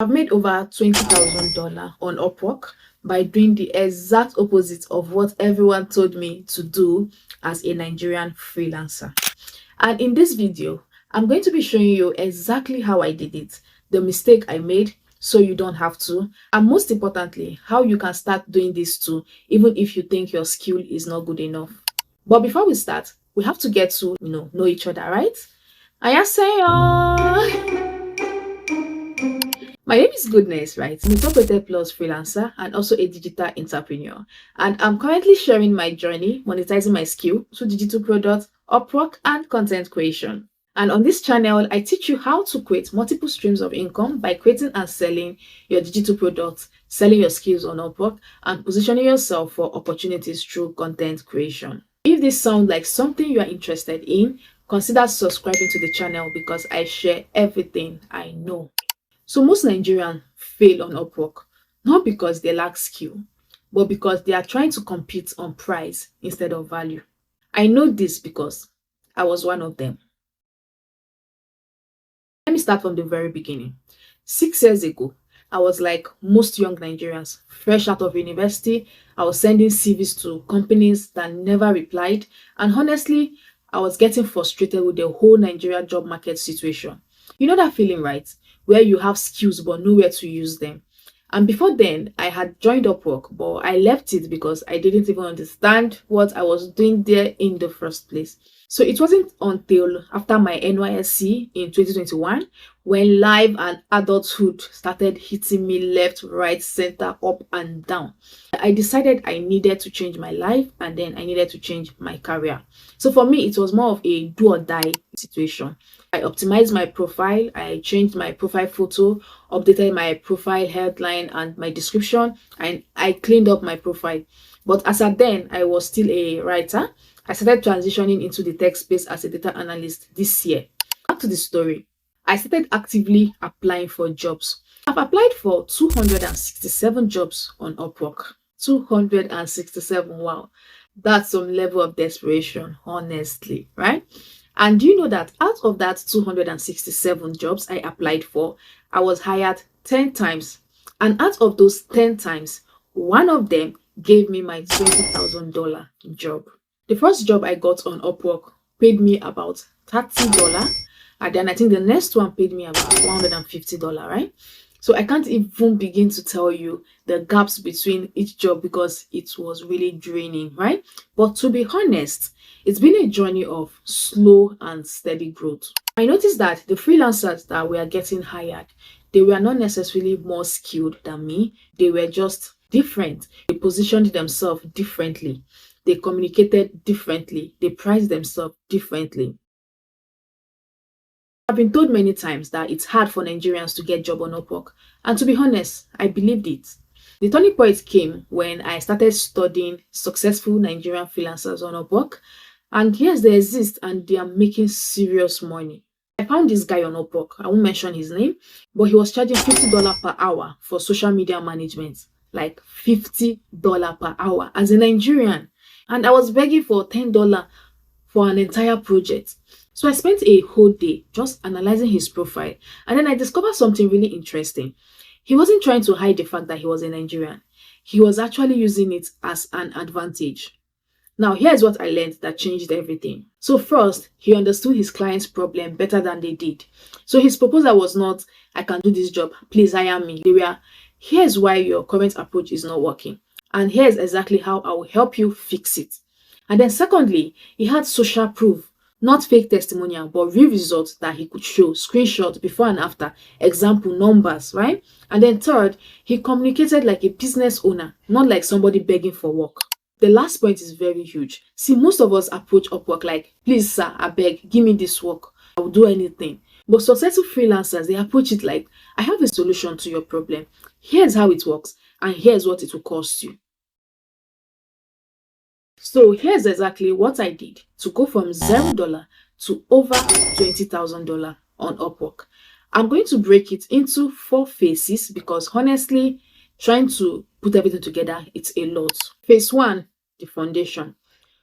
I've made over $20,000 on Upwork by doing the exact opposite of what everyone told me to do as a Nigerian freelancer. And in this video, I'm going to be showing you exactly how I did it, the mistake I made so you don't have to, and most importantly, how you can start doing this too, even if you think your skill is not good enough. But before we start, we have to get to know each other, right? Ayaseyo! My name is Goodness, right? I'm a top rated plus freelancer and also a digital entrepreneur. And I'm currently sharing my journey monetizing my skill through digital products, Upwork, and content creation. And on this channel, I teach you how to create multiple streams of income by creating and selling your digital products, selling your skills on Upwork, and positioning yourself for opportunities through content creation. If this sounds like something you are interested in, consider subscribing to the channel because I share everything I know. So most Nigerians fail on Upwork, not because they lack skill, but because they are trying to compete on price instead of value. I know this because I was one of them. Let me start from the very beginning. 6 years ago, I was like most young Nigerians, fresh out of university. I was sending CVs to companies that never replied. And honestly, I was getting frustrated with the whole Nigeria job market situation. You know that feeling, right? Where you have skills but nowhere to use them. And before then, I had joined Upwork, but I left it because I didn't even understand what I was doing there in the first place. So it wasn't until after my NYSC in 2021 when life and adulthood started hitting me left, right, center, up, and down. I decided I needed to change my life and then I needed to change my career. So for me, it was more of a do or die situation. I optimized my profile, I changed my profile photo, updated my profile headline and my description, and I cleaned up my profile. But as at then, I was still a writer. I started transitioning into the tech space as a data analyst this year. Back to the story. I started actively applying for jobs. I've applied for 267 jobs on Upwork. 267, wow. That's some level of desperation, honestly, right? And do you know that out of that 267 jobs I applied for, I was hired 10 times. And out of those 10 times, one of them gave me my $20,000 job. The first job I got on Upwork paid me about $30. And then I think the next one paid me about $150, right? So I can't even begin to tell you the gaps between each job because it was really draining, right? But to be honest, it's been a journey of slow and steady growth. I noticed that the freelancers that were getting hired, they were not necessarily more skilled than me. They were just different. They positioned themselves differently. They communicated differently. They priced themselves differently. I've been told many times that it's hard for Nigerians to get job on Upwork. And to be honest, I believed it. The turning point came when I started studying successful Nigerian freelancers on Upwork. And yes, they exist and they are making serious money. I found this guy on Upwork. I won't mention his name, but he was charging $50 per hour for social media management. Like $50 per hour as a Nigerian. And I was begging for $10 for an entire project. So I spent a whole day just analyzing his profile, and then I discovered something really interesting. He wasn't trying to hide the fact that he was a Nigerian. He was actually using it as an advantage. Now, here's what I learned that changed everything. So first, he understood his client's problem better than they did. So his proposal was not, I can do this job, please hire me. They were, here's why your current approach is not working. And here's exactly how I will help you fix it. And then secondly, he had social proof. Not fake testimonial, but real results that he could show, screenshot before and after, example numbers, right? And then third, he communicated like a business owner, not like somebody begging for work. The last point is very huge. See, most of us approach Upwork like, please sir, I beg, give me this work. I will do anything. But successful freelancers, they approach it like, I have a solution to your problem. Here's how it works, and here's what it will cost you. So here's exactly what I did to go from $0 to over $20,000 on Upwork. I'm going to break it into 4 phases because honestly, trying to put everything together, it's a lot. Phase 1, the foundation.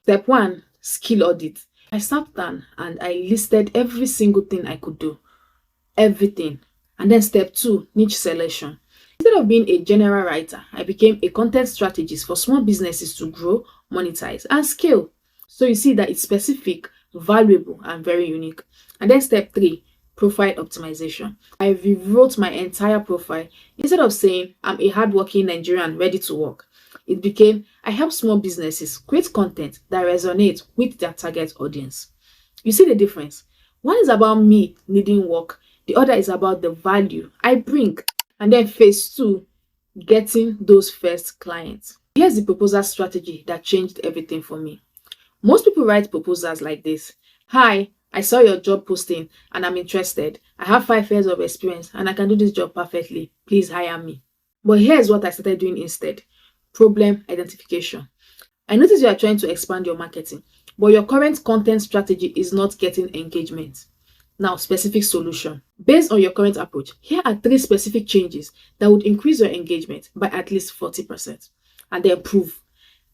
Step 1, skill audit. I sat down and I listed every single thing I could do. Everything. And then step 2, niche selection. Instead of being a general writer, I became a content strategist for small businesses to grow, monetize, and scale. So you see that it's specific, valuable, and very unique. And then step 3, profile optimization. I rewrote my entire profile. Instead of saying I'm a hardworking Nigerian ready to work, it became I help small businesses create content that resonates with their target audience. You see the difference? One is about me needing work, the other is about the value I bring. And then phase 2, getting those first clients. Here's the proposal strategy that changed everything for me. Most people write proposals like this. Hi, I saw your job posting and I'm interested. I have 5 years of experience and I can do this job perfectly. Please hire me. But here's what I started doing instead. Problem identification. I notice you are trying to expand your marketing, but your current content strategy is not getting engagement. Now, specific solution. Based on your current approach, here are 3 specific changes that would increase your engagement by at least 40%. And then prove.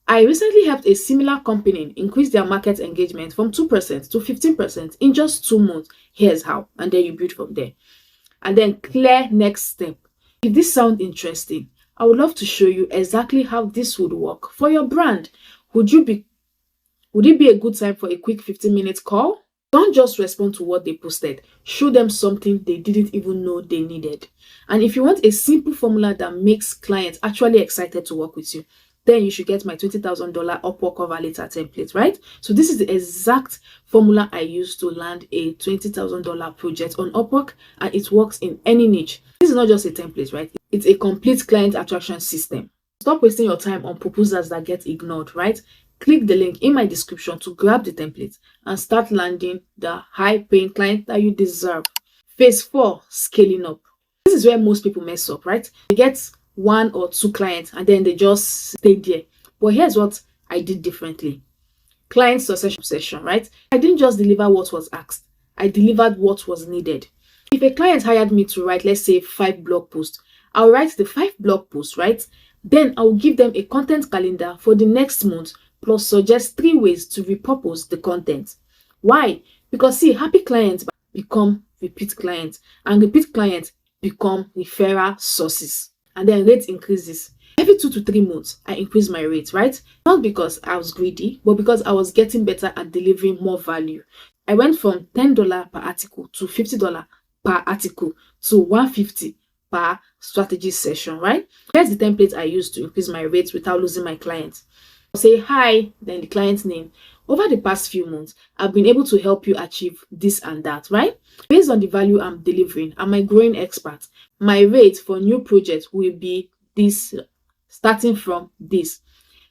I recently helped a similar company increase their market engagement from 2% to 15% in just 2 months. Here's how. And then you build from there. And then clear next step. If this sounds interesting, I would love to show you exactly how this would work for your brand. Would it be a good time for a quick 15-minute call? Don't just respond to what they posted. Show them something they didn't even know they needed. And if you want a simple formula that makes clients actually excited to work with you, then you should get my $20,000 Upwork cover letter template, right? So this is the exact formula I used to land a $20,000 project on Upwork, and it works in any niche. This is not just a template, right? It's a complete client attraction system. Stop wasting your time on proposals that get ignored, right? Click the link in my description to grab the template and start landing the high-paying client that you deserve. Phase 4, scaling up. This is where most people mess up, right? They get 1 or 2 clients and then they just stay there. But here's what I did differently. Client succession session, right? I didn't just deliver what was asked. I delivered what was needed. If a client hired me to write, let's say 5 blog posts, I'll write the 5 blog posts, right? Then I'll give them a content calendar for the next month, plus suggest 3 ways to repurpose the content. Why? Because see, happy clients become repeat clients, and repeat clients become referral sources. And then rate increases. Every 2 to 3 months, I increase my rate, right? Not because I was greedy, but because I was getting better at delivering more value. I went from $10 per article to $50 per article to $150 per strategy session, right? Here's the template I used to increase my rates without losing my clients. I'll say hi, then the client's name. Over the past few months, I've been able to help you achieve this and that, right? Based on the value I'm delivering and my growing expert, my rate for new projects will be this, starting from this.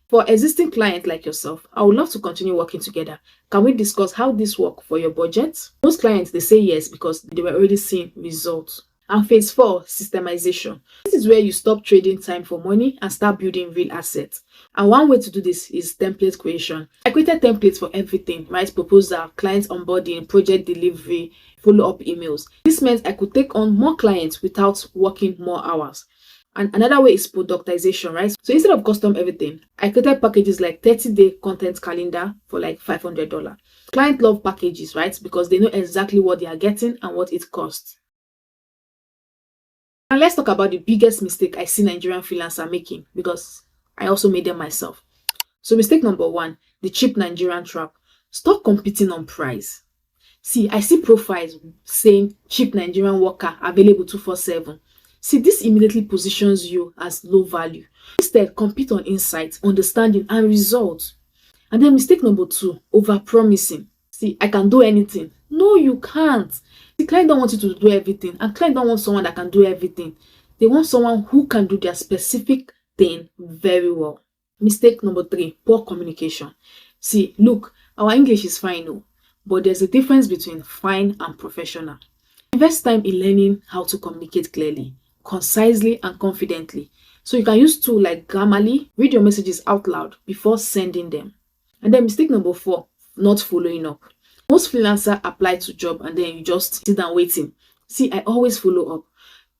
For existing clients like yourself, I would love to continue working together. Can we discuss how this works for your budget? Most clients, they say yes because they were already seeing results. And phase 4, systemization. This is where you stop trading time for money and start building real assets. And one way to do this is template creation. I created templates for everything, right? Proposal, client onboarding, project delivery, follow-up emails. This meant I could take on more clients without working more hours. And another way is productization, right? So instead of custom everything, I created packages like 30-day content calendar for like $500. Clients love packages, right? Because they know exactly what they are getting and what it costs. And let's talk about the biggest mistake I see Nigerian freelancers making, because I also made them myself. So mistake number 1, the cheap Nigerian trap. Stop competing on price. See, I see profiles saying cheap Nigerian worker available 247. See, this immediately positions you as low value. Instead, compete on insight, understanding, and results. And then mistake number 2, over-promising. See, I can do anything. No, you can't. The client don't want you to do everything, and client don't want someone that can do everything. They want someone who can do their specific thing very well. Mistake number 3, poor communication. See, look, our English is fine, no, but there's a difference between fine and professional. Invest time in learning how to communicate clearly, concisely, and confidently. So you can use tools like Grammarly, read your messages out loud before sending them. And then mistake number 4, not following up. Most freelancers apply to job and then you just sit down waiting. See, I always follow up.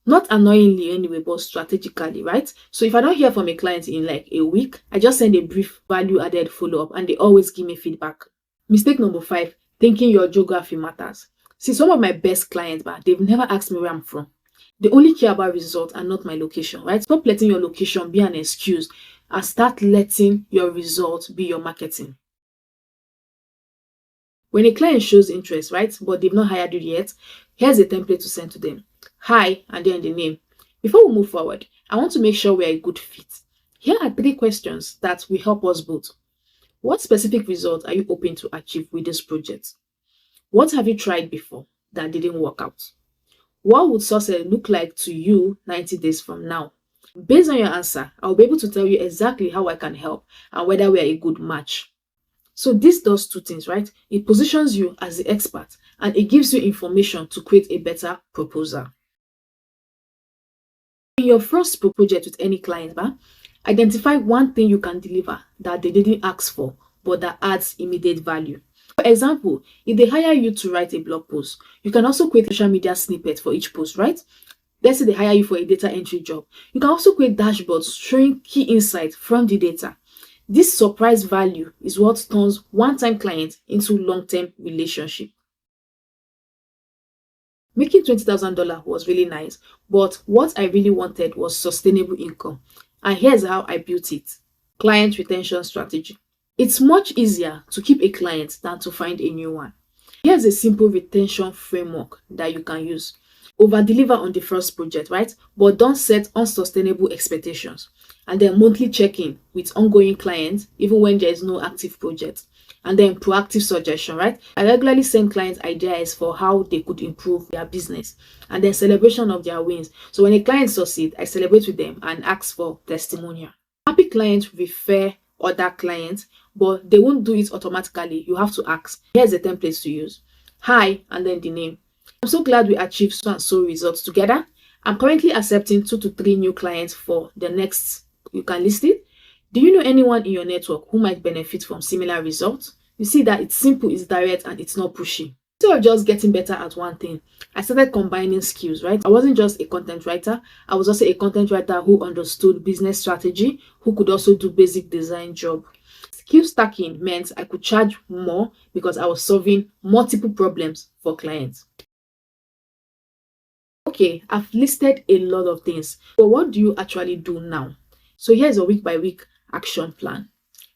Not annoyingly anyway, but strategically, right? So if I don't hear from a client in like a week, I just send a brief value-added follow-up and they always give me feedback. Mistake number 5, thinking your geography matters. See, some of my best clients, but they've never asked me where I'm from. They only care about results and not my location, right? Stop letting your location be an excuse and start letting your results be your marketing. When a client shows interest, right, but they've not hired you yet, here's a template to send to them. Hi, and then the name. Before we move forward, I want to make sure we're a good fit. Here are 3 questions that will help us both. What specific result are you hoping to achieve with this project? What have you tried before that didn't work out? What would success look like to you 90 days from now? Based on your answer, I'll be able to tell you exactly how I can help and whether we are a good match. So this does 2 things, right? It positions you as the expert and it gives you information to create a better proposal. In your first project with any client, identify one thing you can deliver that they didn't ask for, but that adds immediate value. For example, if they hire you to write a blog post, you can also create a social media snippet for each post, right? Let's say they hire you for a data entry job. You can also create dashboards showing key insights from the data. This surprise value is what turns one-time clients into long-term relationship. Making $20,000 was really nice, but what I really wanted was sustainable income. And here's how I built it. Client retention strategy. It's much easier to keep a client than to find a new one. Here's a simple retention framework that you can use. Over-deliver on the first project, right? But don't set unsustainable expectations. And then monthly check-in with ongoing clients, even when there is no active project. And then proactive suggestion, right? I regularly send clients ideas for how they could improve their business. And then celebration of their wins. So when a client succeeds, I celebrate with them and ask for testimonial. Happy clients refer other clients, but they won't do it automatically. You have to ask. Here's the templates to use. Hi, and then the name. I'm so glad we achieved so and so results together. I'm currently accepting 2 to 3 new clients for the next. You can list it. Do you know anyone in your network who might benefit from similar results? You see that it's simple, it's direct, and it's not pushy. Instead of just getting better at one thing, I started combining skills, right? I wasn't just a content writer. I was also a content writer who understood business strategy, who could also do basic design job. Skill stacking meant I could charge more because I was solving multiple problems for clients. Okay, I've listed a lot of things, but what do you actually do now? So here's a week by week action plan.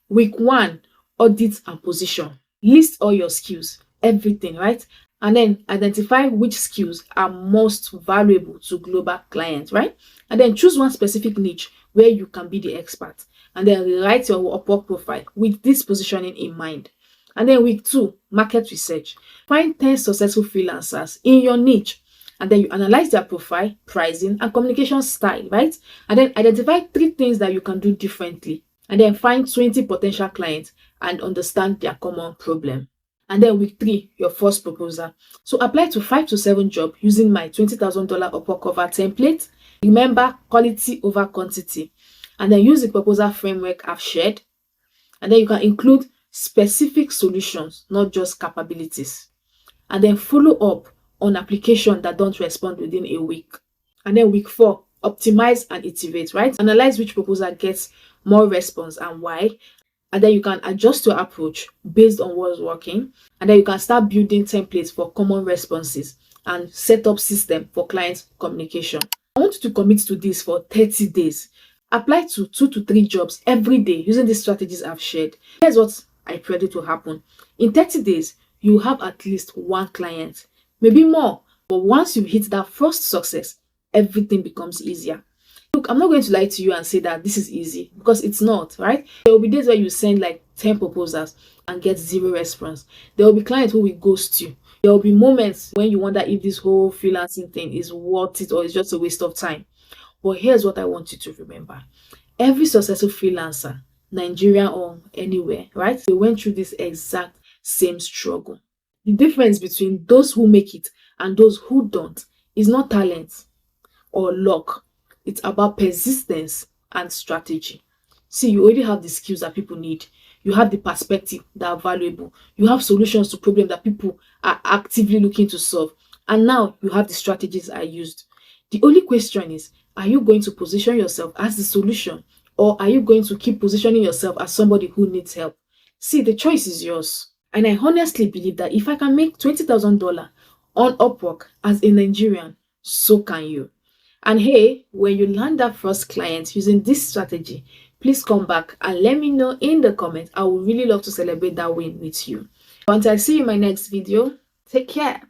Week 1, audit and position. List all your skills, everything, right? And then identify which skills are most valuable to global clients, right? And then choose one specific niche where you can be the expert. And then write your Upwork profile with this positioning in mind. And then week 2, market research. Find 10 successful freelancers in your niche. And then you analyze their profile, pricing, and communication style, right? And then identify 3 things that you can do differently. And then find 20 potential clients and understand their common problem. And then week 3, your first proposal. So apply to 5 to 7 jobs using my $20,000 Upwork cover template. Remember, quality over quantity. And then use the proposal framework I've shared. And then you can include specific solutions, not just capabilities. And then follow up on applications that don't respond within a week. And then week 4, optimize and iterate, right? Analyze which proposal gets more response and why. And then you can adjust your approach based on what's working. And then you can start building templates for common responses and set up system for client communication. I want you to commit to this for 30 days. Apply to 2 to 3 jobs every day using the strategies I've shared. Here's what I predict will happen. In 30 days, you have at least 1 client, maybe more. But once you hit that first success, everything becomes easier. Look, I'm not going to lie to you and say that this is easy because it's not, right? There will be days where you send like 10 proposals and get 0 response. There will be clients who will ghost you. There will be moments when you wonder if this whole freelancing thing is worth it or it's just a waste of time. But here's what I want you to remember. Every successful freelancer, Nigerian or anywhere, right? They went through this exact same struggle. The difference between those who make it and those who don't is not talent or luck. It's about persistence and strategy. See, you already have the skills that people need. You have the perspective that are valuable. You have solutions to problems that people are actively looking to solve. And now you have the strategies I used. The only question is, are you going to position yourself as the solution, or are you going to keep positioning yourself as somebody who needs help? See, the choice is yours. And I honestly believe that if I can make $20,000 on Upwork as a Nigerian, so can you. And hey, when you land that first client using this strategy, please come back and let me know in the comments. I would really love to celebrate that win with you. Until I see you in my next video, take care.